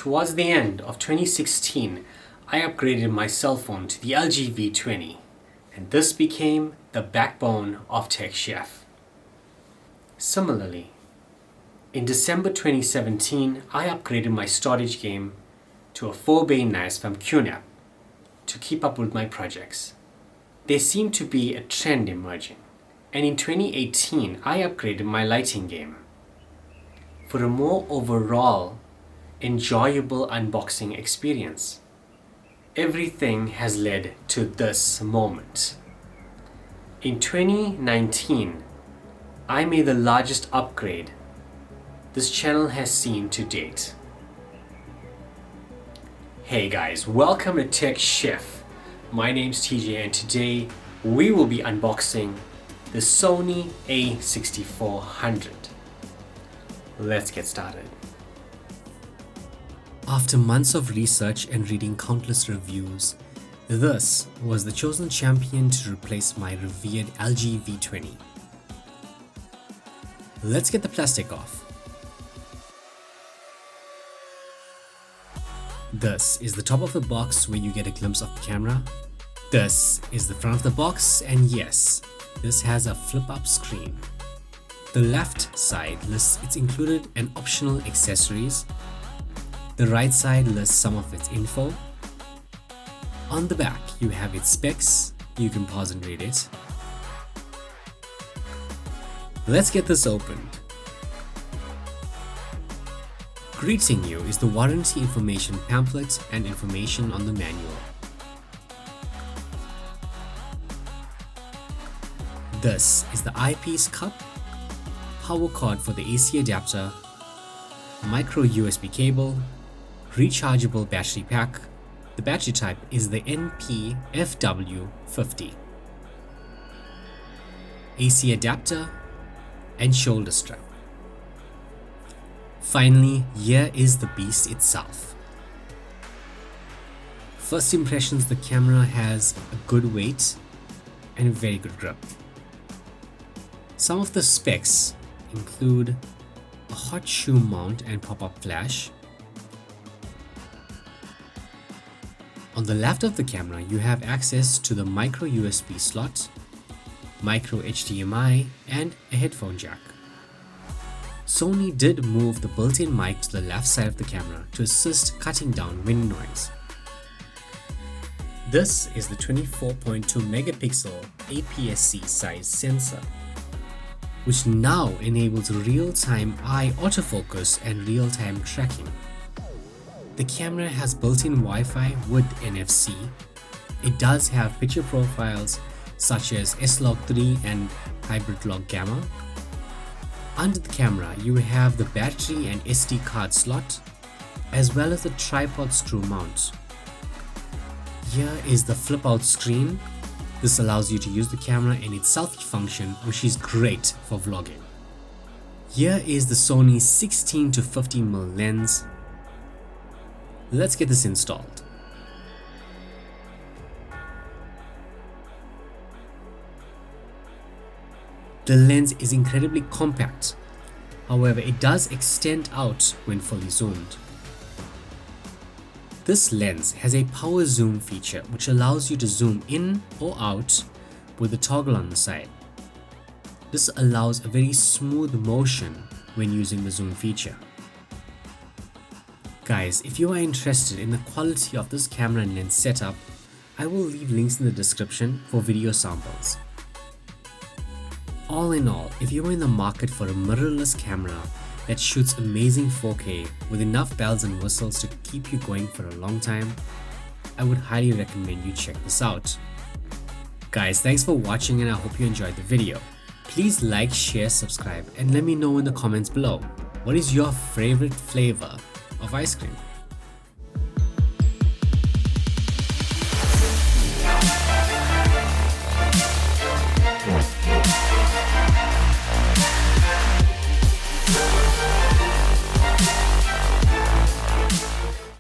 Towards the end of 2016, I upgraded my cell phone to the LG V20, and this became the backbone of TechChef. Similarly, in December 2017, I upgraded my storage game to a 4-bay NAS from QNAP to keep up with my projects. There seemed to be a trend emerging, and in 2018, I upgraded my lighting game. For a more overall, enjoyable unboxing experience, everything has led to this moment. In 2019, I made the largest upgrade this channel has seen to date. Hey guys, welcome to TechChef. My name's TJ and today we will be unboxing the Sony A6400. Let's get started. After months of research and reading countless reviews, this was the chosen champion to replace my revered LG V20. Let's get the plastic off. This is the top of the box where you get a glimpse of the camera. This is the front of the box, and yes, this has a flip-up screen. The left side lists its included and optional accessories. The right side lists some of its info. On the back, you have its specs. You can pause and read it. Let's get this opened. Greeting you is the warranty information pamphlet and information on the manual. This is the Eyepiece cup, power cord for the AC adapter, micro USB cable, rechargeable battery pack. The battery type is the NP-FW50. AC adapter and shoulder strap. Finally, here is the beast itself. First impressions, the camera has a good weight and a very good grip. Some of the specs include a hot shoe mount and pop-up flash. On the left of the camera, you have access to the micro USB slot, micro HDMI, and a headphone jack. Sony did move the built-in mic to the left side of the camera to assist cutting down wind noise. This is the 24.2 megapixel APS-C size sensor, which now enables real-time eye autofocus and real-time tracking. The camera has built-in Wi-Fi with NFC. It does have picture profiles such as S-Log3 and Hybrid Log Gamma. Under the camera, you have the battery and SD card slot, as well as the tripod screw mount. Here is the flip-out screen. This allows you to use the camera in its selfie function, which is great for vlogging. Here is the Sony 16-50mm lens. Let's get this installed. The lens is incredibly compact, however it does extend out when fully zoomed. This lens has a power zoom feature which allows you to zoom in or out with a toggle on the side. This allows a very smooth motion when using the zoom feature. Guys, if you are interested in the quality of this camera and lens setup, I will leave links in the description for video samples. All in all, if you are in the market for a mirrorless camera that shoots amazing 4K with enough bells and whistles to keep you going for a long time, I would highly recommend you check this out. Guys, thanks for watching and I hope you enjoyed the video. Please like, share, subscribe and let me know in the comments below, what is your favorite flavor of ice cream?